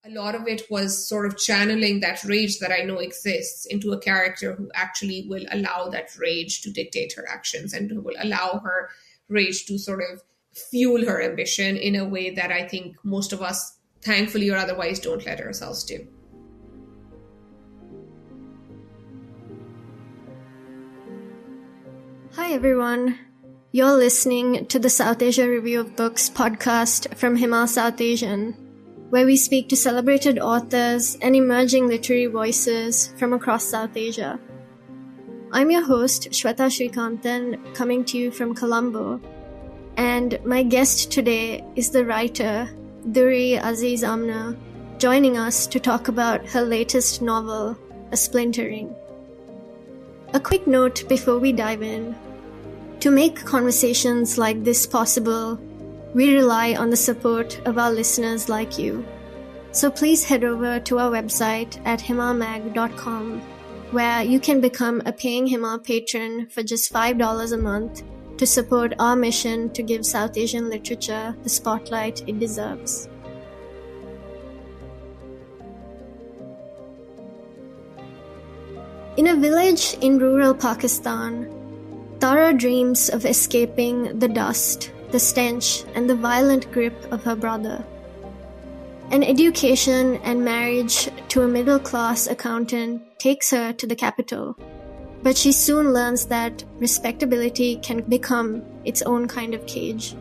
a lot of it was sort of channeling that rage that I know exists into a character who actually will allow that rage to dictate her actions and who will allow her rage to sort of fuel her ambition in a way that I think most of us, thankfully or otherwise, don't let ourselves do. Hi everyone. You're listening to the Southasia Review of Books podcast from Himal, Southasian, where we speak to celebrated authors and emerging literary voices from across South Asia. I'm your host, Shwetha Srikanthan, coming to you from Colombo, and my guest today is the writer, Aziz Amna, joining us to talk about her latest novel, Splintering. A quick note before we dive in. To make conversations like this possible, we rely on the support of our listeners like you. So please head over to our website at himalmag.com, where you can become a paying Himal patron for just $5 a month to support our mission to give South Asian literature the spotlight it deserves. In a village in rural Pakistan, Tara dreams of escaping the dust, the stench, and the violent grip of her brother. An education and marriage to a middle-class accountant takes her to the capital, but she soon learns that respectability can become its own kind of cage.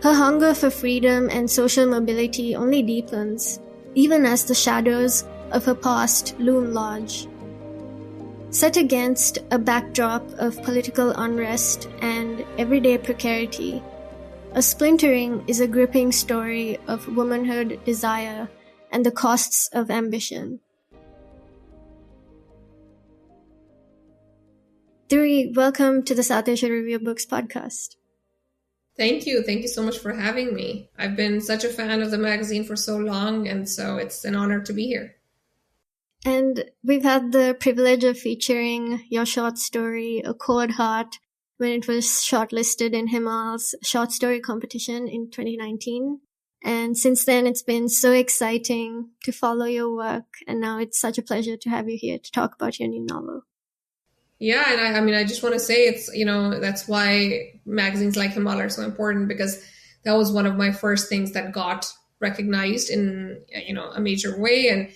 Her hunger for freedom and social mobility only deepens, even as the shadows of her past loom large. Set against a backdrop of political unrest and everyday precarity, Splintering is a gripping story of womanhood, desire, and the costs of ambition. Duri, welcome to the Southasia Review of Books podcast. Thank you. Thank you so much for having me. I've been such a fan of the magazine for so long, and so it's an honor to be here. And we've had the privilege of featuring your short story, A Cold Heart, when it was shortlisted in Himal's short story competition in 2019. And since then, it's been so exciting to follow your work. And now it's such a pleasure to have you here to talk about your new novel. Yeah, and I just want to say it's, that's why magazines like Himal are so important, because that was one of my first things that got recognized in, a major way. And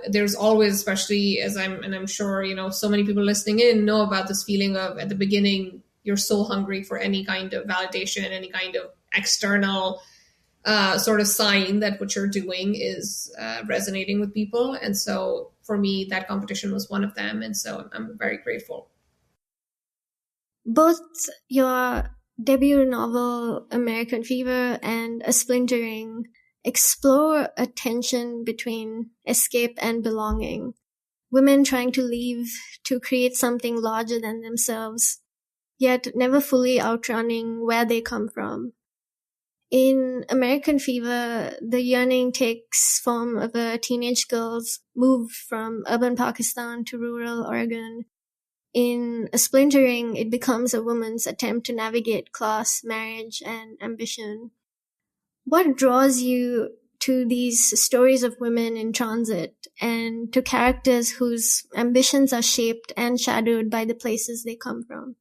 there's always, especially I'm sure, so many people listening in know about this feeling of, at the beginning, you're so hungry for any kind of validation, any kind of external sort of sign that what you're doing is resonating with people. And so for me, that competition was one of them. And so I'm very grateful. Both your debut novel, American Fever, and Splintering explore a tension between escape and belonging. Women trying to leave to create something larger than themselves, yet never fully outrunning where they come from. In American Fever, the yearning takes form of a teenage girl's move from urban Pakistan to rural Oregon. In Splintering, it becomes a woman's attempt to navigate class, marriage, and ambition. What draws you to these stories of women in transit and to characters whose ambitions are shaped and shadowed by the places they come from?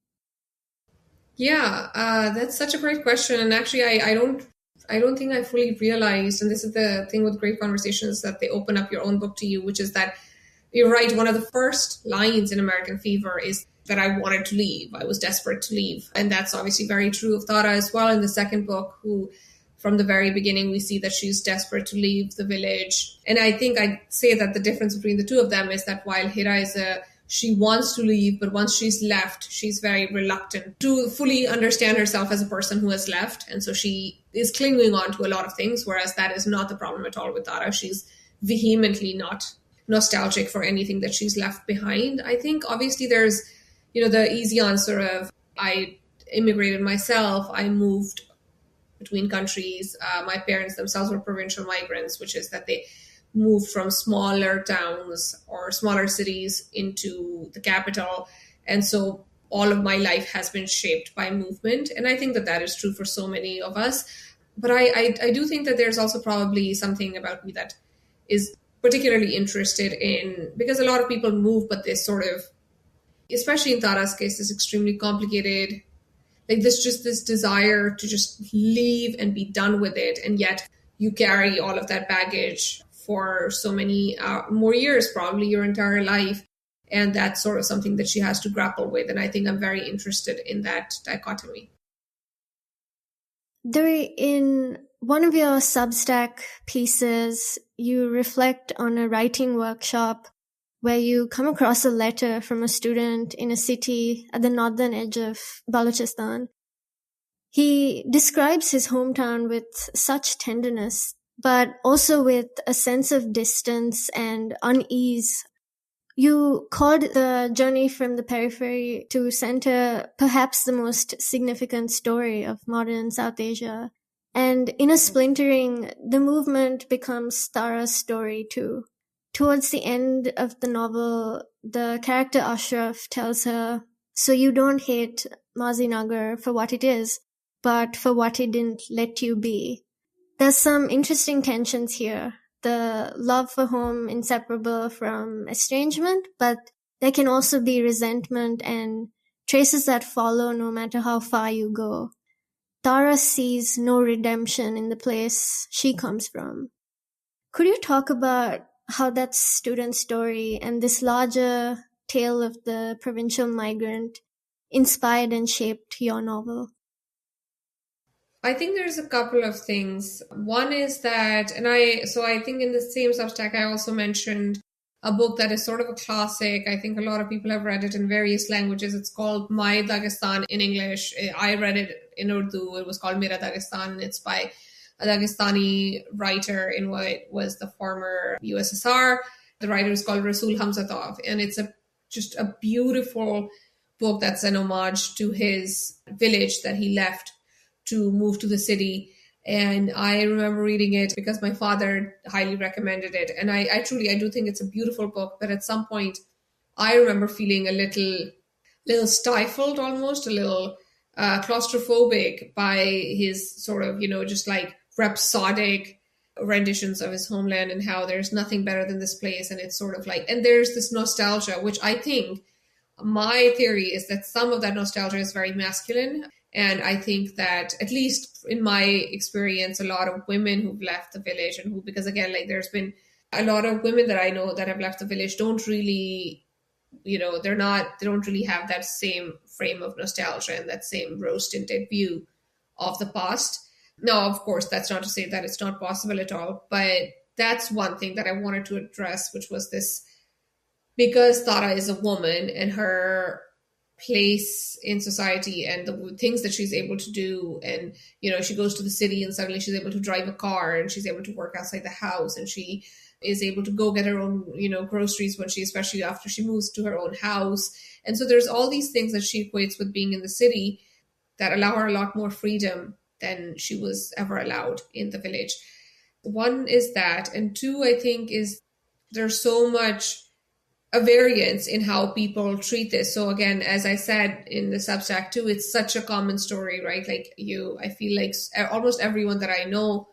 Yeah, that's such a great question. And actually, I don't think I fully realized, and this is the thing with great conversations, that they open up your own book to you, which is that you're right. One of the first lines in American Fever is that I wanted to leave. I was desperate to leave. And that's obviously very true of Tara as well in the second book, who from the very beginning, we see that she's desperate to leave the village. And I think I'd say that the difference between the two of them is that while Hira she wants to leave, but once she's left, she's very reluctant to fully understand herself as a person who has left. And so she is clinging on to a lot of things, whereas that is not the problem at all with Tara. She's vehemently not nostalgic for anything that she's left behind. I think obviously there's, the easy answer of I immigrated myself, I moved between countries. My parents themselves were provincial migrants, which is that they moved from smaller towns or smaller cities into the capital. And so all of my life has been shaped by movement. And I think that that is true for so many of us. But I do think that there's also probably something about me that is particularly interested in, because a lot of people move, but they sort of, especially in Tara's case, is extremely complicated. Like there's just this desire to just leave and be done with it. And yet you carry all of that baggage for so many more years, probably your entire life. And that's sort of something that she has to grapple with. And I think I'm very interested in that dichotomy. In one of your Substack pieces, you reflect on a writing workshop where you come across a letter from a student in a city at the northern edge of Balochistan. He describes his hometown with such tenderness, but also with a sense of distance and unease. You called the journey from the periphery to center perhaps the most significant story of modern South Asia. And in a Splintering, the movement becomes Tara's story too. Towards the end of the novel, the character Ashraf tells her, "So you don't hate Mazinagar for what it is, but for what it didn't let you be." There's some interesting tensions here. The love for home inseparable from estrangement, but there can also be resentment and traces that follow no matter how far you go. Tara sees no redemption in the place she comes from. Could you talk about how that student story and this larger tale of the provincial migrant inspired and shaped your novel? I think there's a couple of things. One is that, I think in the same Substack, I also mentioned a book that is sort of a classic. I think a lot of people have read it in various languages. It's called My Dagestan in English. I read it in Urdu. It was called Mera Dagestan, and it's by a Dagestani writer in what was the former USSR. The writer is called Rasul Hamzatov, and it's just a beautiful book that's an homage to his village that he left to move to the city. And I remember reading it because my father highly recommended it. And I do think it's a beautiful book. But at some point, I remember feeling a little stifled, almost a little claustrophobic by his sort of, just like rhapsodic renditions of his homeland and how there's nothing better than this place. And it's sort of like, and there's this nostalgia, which I think my theory is that some of that nostalgia is very masculine. And I think that, at least in my experience, a lot of women who've left the village and because again, like there's been a lot of women that I know that have left the village don't really, they don't really have that same frame of nostalgia and that same rose-tinted view of the past. Now, of course, that's not to say that it's not possible at all, but that's one thing that I wanted to address, which was this, because Tara is a woman and her place in society and the things that she's able to do, and she goes to the city and suddenly she's able to drive a car and she's able to work outside the house and she is able to go get her own groceries especially after she moves to her own house. And so there's all these things that she equates with being in the city that allow her a lot more freedom than she was ever allowed in the village. One is that, and two, I think, is there's so much a variance in how people treat this. So again, as I said in the Substack too, it's such a common story, right? Like I feel like almost everyone that I know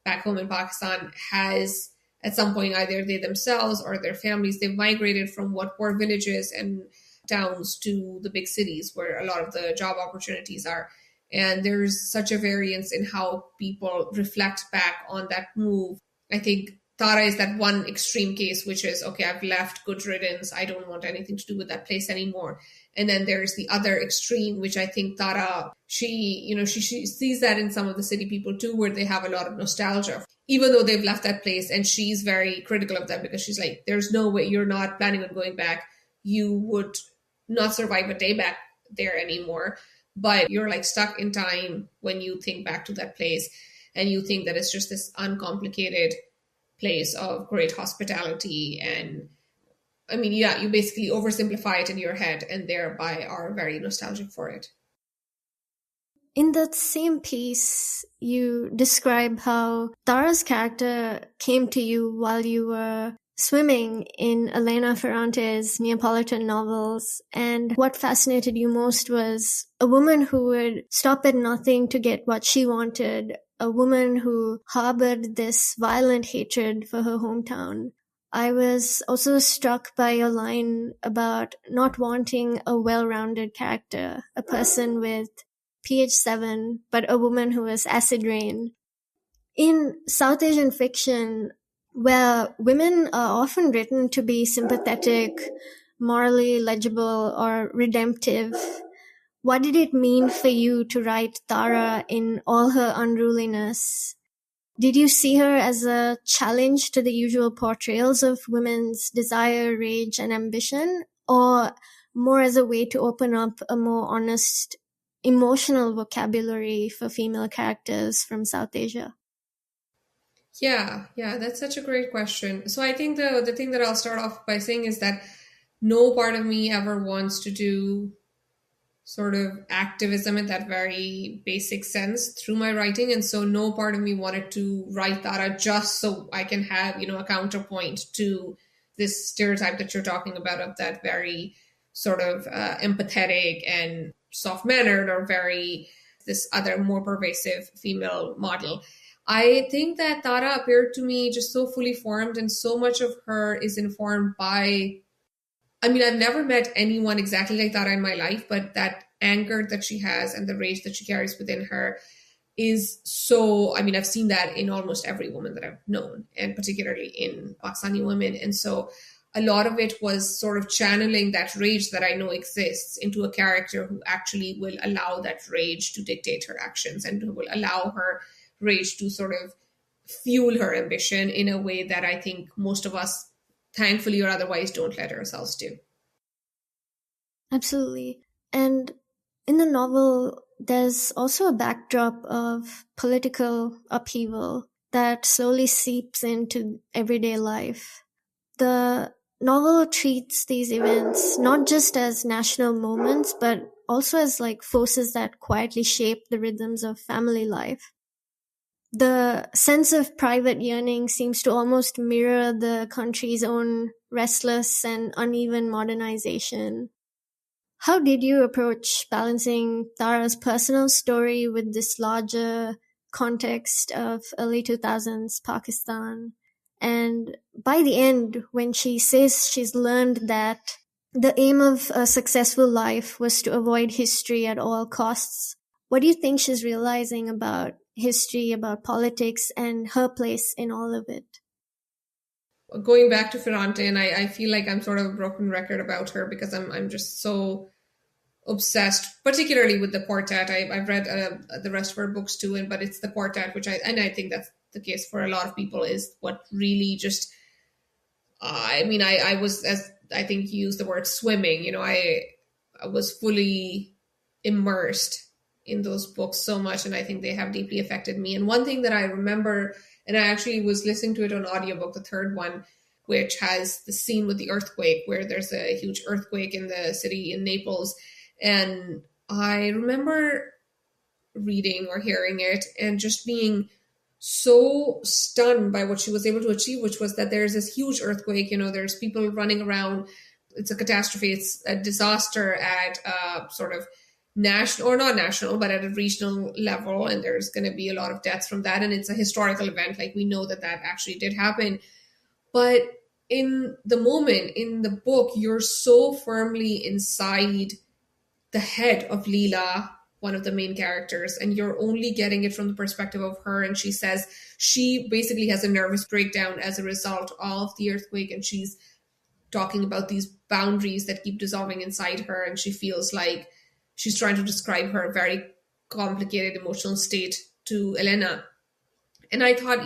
back home in Pakistan has at some point, either they themselves or their families, they've migrated from what were villages and towns to the big cities where a lot of the job opportunities are. And there's such a variance in how people reflect back on that move. I think Tara is that one extreme case, which is, okay, I've left, good riddance. I don't want anything to do with that place anymore. And then there's the other extreme, which I think Tara, she sees that in some of the city people too, where they have a lot of nostalgia, even though they've left that place. And she's very critical of that because she's like, there's no way, you're not planning on going back. You would not survive a day back there anymore. But you're like stuck in time when you think back to that place and you think that it's just this uncomplicated place of great hospitality. And I mean, yeah, you basically oversimplify it in your head and thereby are very nostalgic for it. In that same piece, you describe how Tara's character came to you while you were swimming in Elena Ferrante's Neapolitan novels. And what fascinated you most was a woman who would stop at nothing to get what she wanted, a woman who harbored this violent hatred for her hometown. I was also struck by your line about not wanting a well-rounded character, a person with PH7, but a woman who is acid rain. In South Asian fiction, where women are often written to be sympathetic, morally legible, or redemptive, what did it mean for you to write Tara in all her unruliness? Did you see her as a challenge to the usual portrayals of women's desire, rage, and ambition, or more as a way to open up a more honest, emotional vocabulary for female characters from South Asia? Yeah, that's such a great question. So I think the thing that I'll start off by saying is that no part of me ever wants to do sort of activism in that very basic sense through my writing. And so no part of me wanted to write Tara just so I can have, a counterpoint to this stereotype that you're talking about of that very sort of empathetic and soft-mannered or very this other more pervasive female model. I think that Tara appeared to me just so fully formed, and so much of her is informed by, I've never met anyone exactly like Tara in my life, but that anger that she has and the rage that she carries within her is so, I've seen that in almost every woman that I've known, and particularly in Pakistani women. And so a lot of it was sort of channeling that rage that I know exists into a character who actually will allow that rage to dictate her actions and who will allow her rage to sort of fuel her ambition in a way that I think most of us, thankfully or otherwise, don't let ourselves do. Absolutely. And in the novel, there's also a backdrop of political upheaval that slowly seeps into everyday life. The novel treats these events not just as national moments, but also as like forces that quietly shape the rhythms of family life. The sense of private yearning seems to almost mirror the country's own restless and uneven modernization. How did you approach balancing Tara's personal story with this larger context of early 2000s Pakistan? And by the end, when she says she's learned that the aim of a successful life was to avoid history at all costs, what do you think she's realizing about history, about politics, and her place in all of it? Going back to Ferrante, and I feel like I'm sort of a broken record about her because I'm just so obsessed, particularly with the quartet. I've read the rest of her books too, but it's the quartet, I think that's the case for a lot of people, is what really just, I was, as I think you used the word, swimming, I was fully immersed in those books so much, and I think they have deeply affected me. And one thing that I remember, and I actually was listening to it on audiobook, the third one, which has the scene with the earthquake, where there's a huge earthquake in the city in Naples. And I remember reading or hearing it and just being so stunned by what she was able to achieve, which was that there's this huge earthquake, there's people running around. It's a catastrophe. It's a disaster at sort of national, or not national, but at a regional level. And there's going to be a lot of deaths from that. And it's a historical event. Like, we know that actually did happen. But in the moment, in the book, you're so firmly inside the head of Leela, one of the main characters, and you're only getting it from the perspective of her. And she says she basically has a nervous breakdown as a result of the earthquake, and she's talking about these boundaries that keep dissolving inside her, and she feels like she's trying to describe her very complicated emotional state to Elena. And I thought,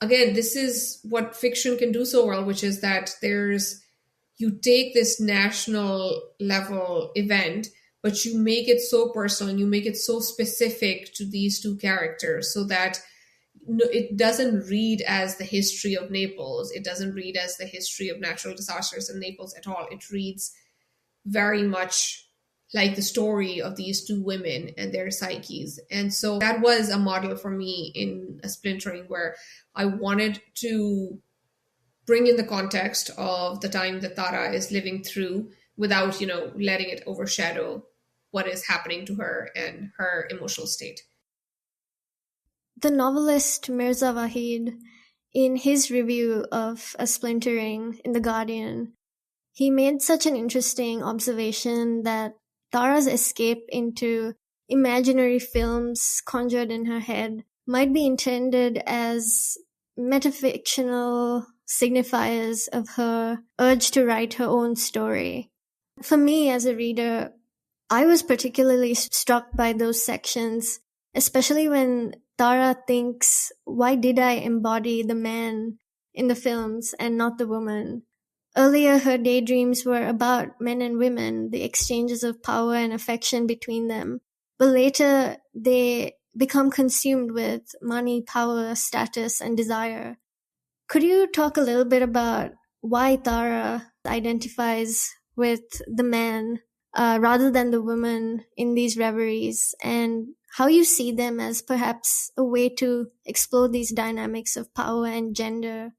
again, this is what fiction can do so well, which is that you take this national level event, but you make it so personal and you make it so specific to these two characters, so that it doesn't read as the history of Naples. It doesn't read as the history of natural disasters in Naples at all. It reads very much like the story of these two women and their psyches. And so that was a model for me in a Splintering, where I wanted to bring in the context of the time that Tara is living through without, letting it overshadow what is happening to her and her emotional state. The novelist Mirza Wahid, in his review of A Splintering in The Guardian, he made such an interesting observation that Tara's escape into imaginary films conjured in her head might be intended as metafictional signifiers of her urge to write her own story. For me as a reader, I was particularly struck by those sections, especially when Tara thinks, why did I embody the man in the films and not the woman? Earlier, her daydreams were about men and women, the exchanges of power and affection between them. But later, they become consumed with money, power, status, and desire. Could you talk a little bit about why Tara identifies with the man rather than the woman in these reveries, and how you see them as perhaps a way to explore these dynamics of power and gender?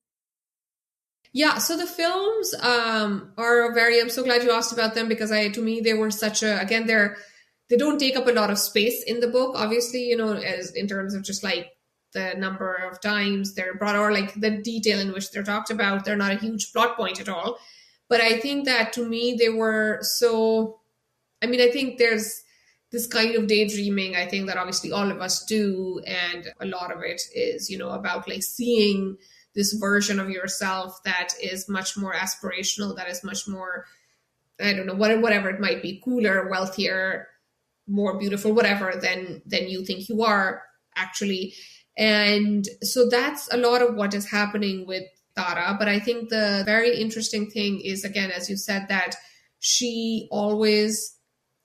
Yeah, so the films are very. I'm so glad you asked about them because to me, they were such a. Again, they don't take up a lot of space in the book. Obviously, as in terms of just like the number of times they're brought or like the detail in which they're talked about. They're not a huge plot point at all. But I think that to me, they were so. I mean, I think there's this kind of daydreaming. I think that obviously all of us do, and a lot of it is, about like seeing this version of yourself that is much more aspirational, that is much more, I don't know, whatever it might be, cooler, wealthier, more beautiful, whatever, than you think you are actually. And so that's a lot of what is happening with Tara. But I think the very interesting thing is, again, as you said, that she always,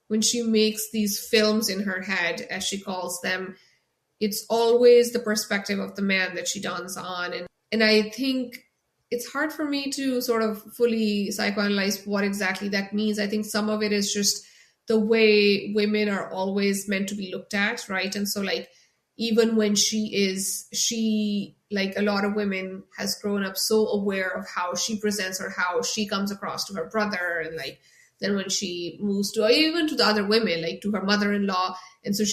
when she makes these films in her head, as she calls them, it's always the perspective of the man that she dons on. And I think it's hard for me to sort of fully psychoanalyze what exactly that means. I think some of it is just the way women are always meant to be looked at, right? And so like, even when she, like a lot of women, has grown up so aware of how she presents or how she comes across to her brother. And like, then when she moves to, even to the other women, like to her mother-in-law. And so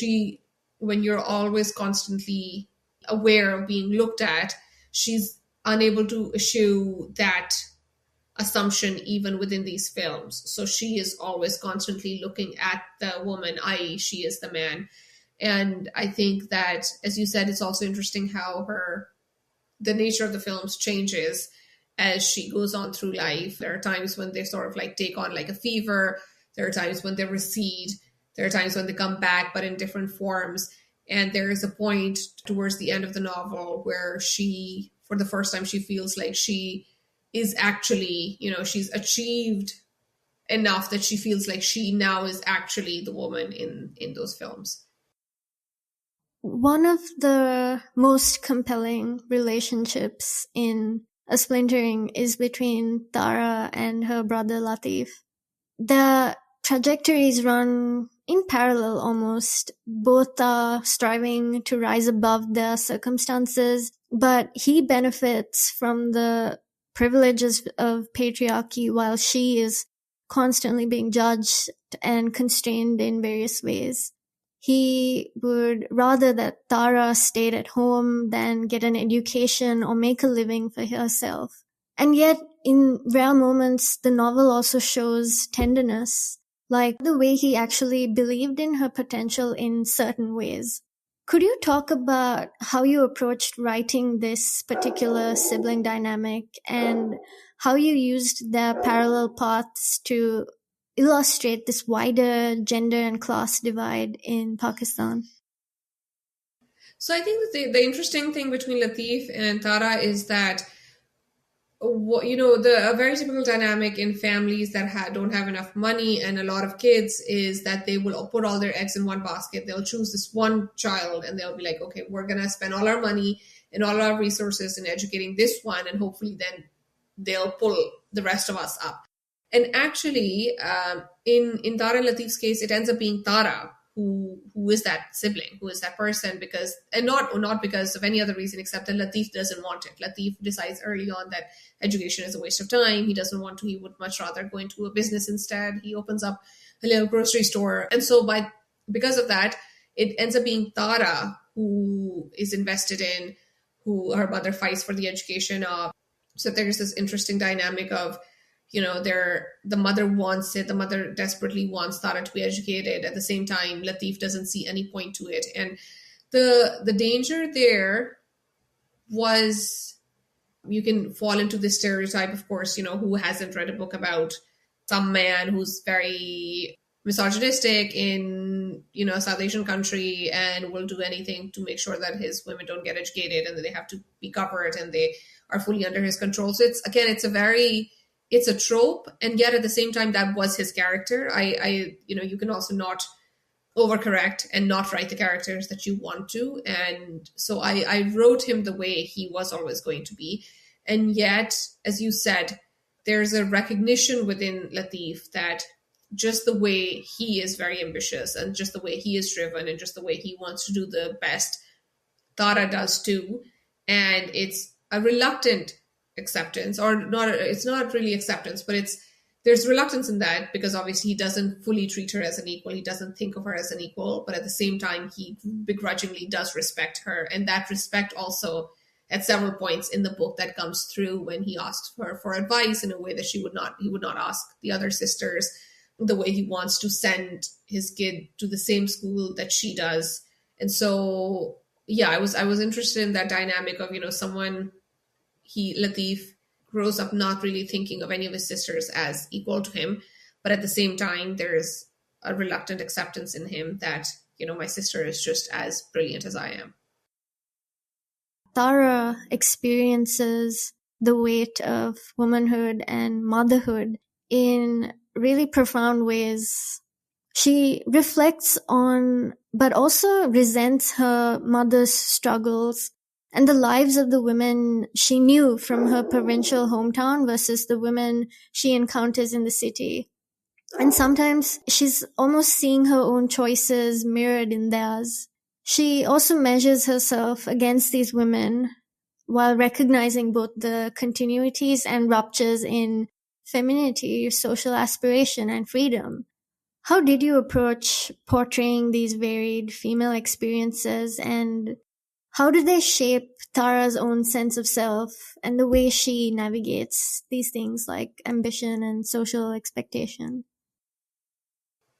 when you're always constantly aware of being looked at, she's unable to eschew that assumption even within these films. So she is always constantly looking at the woman, i.e. she is the man. And I think that, as you said, it's also interesting how the nature of the films changes as she goes on through life. There are times when they sort of like take on like a fever. There are times when they recede. There are times when they come back, but in different forms. And there is a point towards the end of the novel where she, for the first time, she feels like she is actually, she's achieved enough that she feels like she now is actually the woman in those films. One of the most compelling relationships in A Splintering is between Tara and her brother Latif. The trajectories run in parallel almost. Both are striving to rise above their circumstances, but he benefits from the privileges of patriarchy while she is constantly being judged and constrained in various ways. He would rather that Tara stayed at home than get an education or make a living for herself. And yet, in rare moments, the novel also shows tenderness, like the way he actually believed in her potential in certain ways. Could you talk about how you approached writing this particular sibling dynamic and how you used their parallel paths to illustrate this wider gender and class divide in Pakistan? So I think that the interesting thing between Latif and Tara is that a very typical dynamic in families that don't have enough money and a lot of kids is that they will put all their eggs in one basket. They'll choose this one child and they'll be like, okay, we're going to spend all our money and all our resources in educating this one, and hopefully then they'll pull the rest of us up. And actually, in Tara and Latif's case, it ends up being Tara who is that sibling, who is that person, and not because of any other reason except that Latif doesn't want it. Latif decides early on that education is a waste of time. He doesn't want to. He would much rather go into a business instead. He opens up a little grocery store. And so because of that, it ends up being Tara who is invested in, who her mother fights for the education of. So there's this interesting dynamic of, the mother wants it, the mother desperately wants Tara to be educated. At the same time, Latif doesn't see any point to it. And the danger there was, you can fall into this stereotype, of course, who hasn't read a book about some man who's very misogynistic in, a South Asian country and will do anything to make sure that his women don't get educated and that they have to be covered and they are fully under his control. So it's a trope, and yet at the same time, that was his character. You can also not overcorrect and not write the characters that you want to. And so I wrote him the way he was always going to be. And yet, as you said, there's a recognition within Latif that just the way he is very ambitious and just the way he is driven and just the way he wants to do the best, Tara does too. And it's a reluctant acceptance, or not. It's not really acceptance, but there's reluctance in that, because obviously he doesn't fully treat her as an equal. He doesn't think of her as an equal, but at the same time, he begrudgingly does respect her. And that respect also, at several points in the book, that comes through when he asks her for advice in a way that he would not ask the other sisters, the way he wants to send his kid to the same school that she does. And so, yeah, I was interested in that dynamic of, Latif grows up not really thinking of any of his sisters as equal to him, but at the same time, there's a reluctant acceptance in him that, my sister is just as brilliant as I am. Tara experiences the weight of womanhood and motherhood in really profound ways. She reflects on, but also resents her mother's struggles and the lives of the women she knew from her provincial hometown versus the women she encounters in the city. And sometimes she's almost seeing her own choices mirrored in theirs. She also measures herself against these women while recognizing both the continuities and ruptures in femininity, social aspiration, and freedom. How did you approach portraying these varied female experiences, and how do they shape Tara's own sense of self and the way she navigates these things like ambition and social expectation?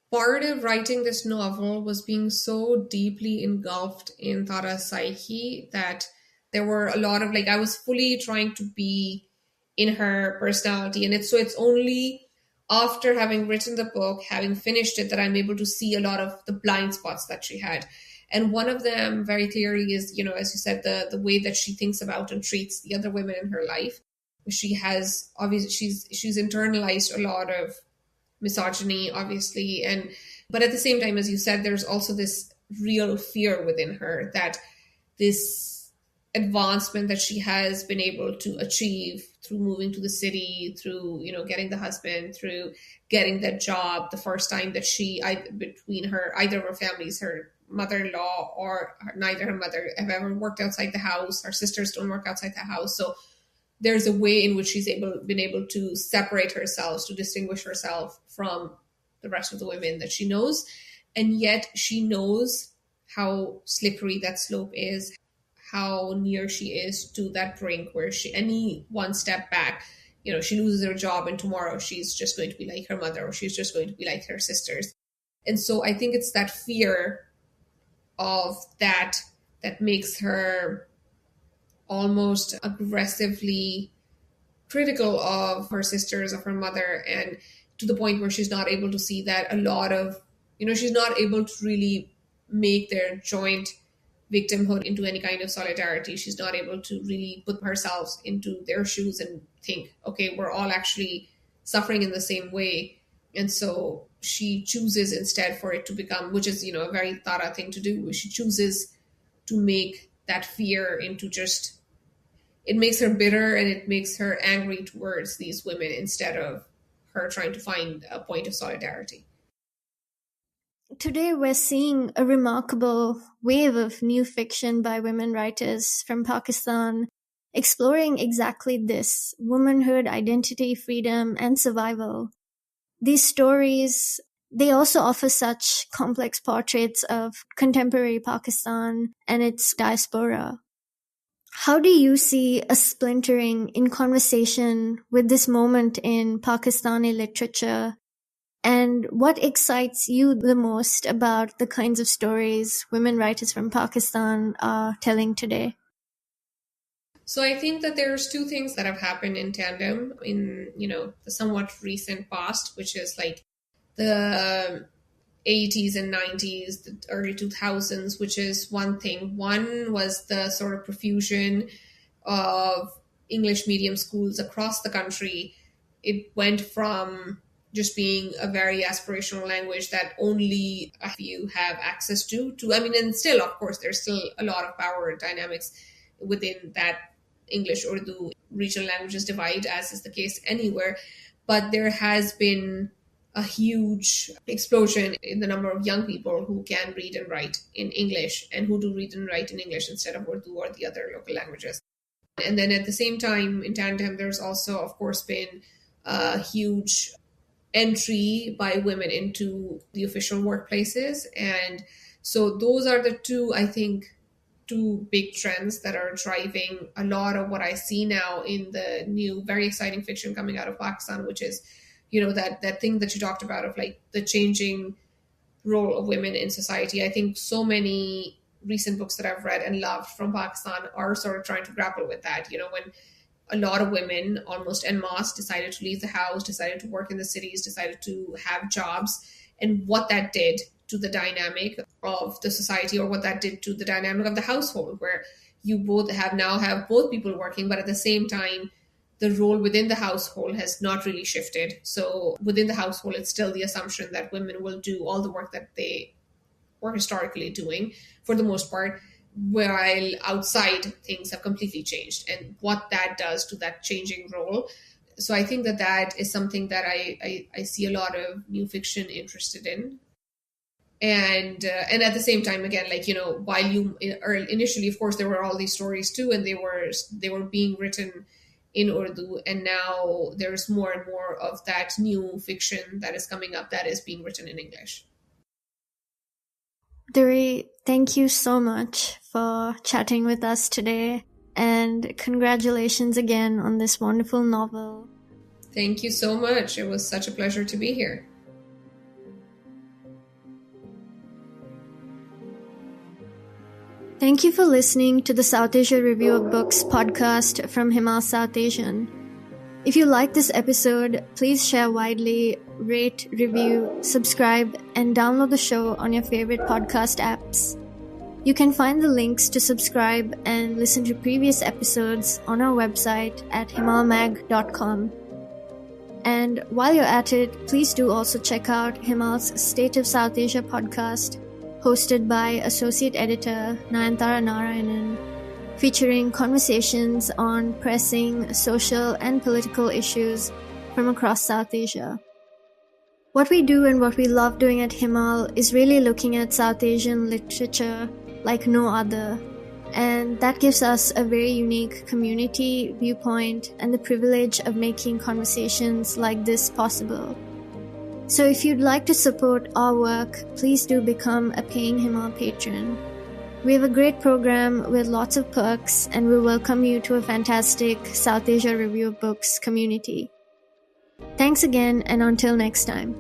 Part of writing this novel was being so deeply engulfed in Tara's psyche that there were a lot of, I was fully trying to be in her personality. And it's only after having written the book, having finished it, that I'm able to see a lot of the blind spots that she had. And one of them very clearly is, as you said, the way that she thinks about and treats the other women in her life. She has, obviously, she's internalized a lot of misogyny, obviously, but at the same time, as you said, there's also this real fear within her that this advancement that she has been able to achieve through moving to the city, through getting the husband, through getting that job, the first time that between either of her families, her mother-in-law or neither her mother, have ever worked outside the house. Her sisters don't work outside the house, so there's a way in which she's been able to separate herself, to distinguish herself from the rest of the women that she knows. And yet she knows how slippery that slope is, how near she is to that brink where any one step back, she loses her job and tomorrow she's just going to be like her mother, or she's just going to be like her sisters. And so I think it's that fear of that makes her almost aggressively critical of her sisters, of her mother, and to the point where she's not able to see that a lot of, she's not able to really make their joint victimhood into any kind of solidarity. She's not able to really put herself into their shoes and think, okay, we're all actually suffering in the same way. And so she chooses instead for it to become, which is, a very Tara thing to do, she chooses to make that fear into just, it makes her bitter and it makes her angry towards these women instead of her trying to find a point of solidarity. Today, we're seeing a remarkable wave of new fiction by women writers from Pakistan exploring exactly this: womanhood, identity, freedom, and survival. These stories They also offer such complex portraits of contemporary Pakistan and its diaspora. How do you see a splintering in conversation with this moment in Pakistani literature? And what excites you the most about the kinds of stories women writers from Pakistan are telling today? So I think that there's two things that have happened in tandem in, the somewhat recent past, which is like the 80s and 90s, the early 2000s, which is one thing. One was the sort of profusion of English medium schools across the country. It went from just being a very aspirational language that only a few have access to, and still, of course, there's still a lot of power dynamics within that English Urdu regional languages divide, as is the case anywhere. But there has been a huge explosion in the number of young people who can read and write in English and who do read and write in English instead of Urdu or the other local languages. And then at the same time, in tandem, there's also, of course, been a huge entry by women into the official workplaces. And so those are the two, I think, two big trends that are driving a lot of what I see now in the new, very exciting fiction coming out of Pakistan, which is, that thing that you talked about of like the changing role of women in society. I think so many recent books that I've read and loved from Pakistan are sort of trying to grapple with that. When a lot of women, almost en masse, decided to leave the house, decided to work in the cities, decided to have jobs, and what that did to the dynamic of the society, or what that did to the dynamic of the household, where you both have both people working, but at the same time, the role within the household has not really shifted. So within the household, it's still the assumption that women will do all the work that they were historically doing for the most part, while outside things have completely changed, and what that does to that changing role. So I think that is something that I see a lot of new fiction interested in. And at the same time, again, while initially, of course, there were all these stories too, and they were being written in Urdu, and now there's more and more of that new fiction that is coming up that is being written in English. Duri, thank you so much for chatting with us today, and congratulations again on this wonderful novel. Thank you so much. It was such a pleasure to be here. Thank you for listening to the Southasia Review of Books podcast from Himal, Southasian. If you like this episode, please share widely, rate, review, subscribe, and download the show on your favorite podcast apps. You can find the links to subscribe and listen to previous episodes on our website at himalmag.com. And while you're at it, please do also check out Himal's State of South Asia podcast, hosted by Associate Editor Nayantara Narayanan, featuring conversations on pressing social and political issues from across South Asia. What we do and what we love doing at Himal is really looking at South Asian literature like no other, and that gives us a very unique community viewpoint and the privilege of making conversations like this possible. So if you'd like to support our work, please do become a paying Himal patron. We have a great program with lots of perks, and we welcome you to a fantastic Southasia Review of Books community. Thanks again, and until next time.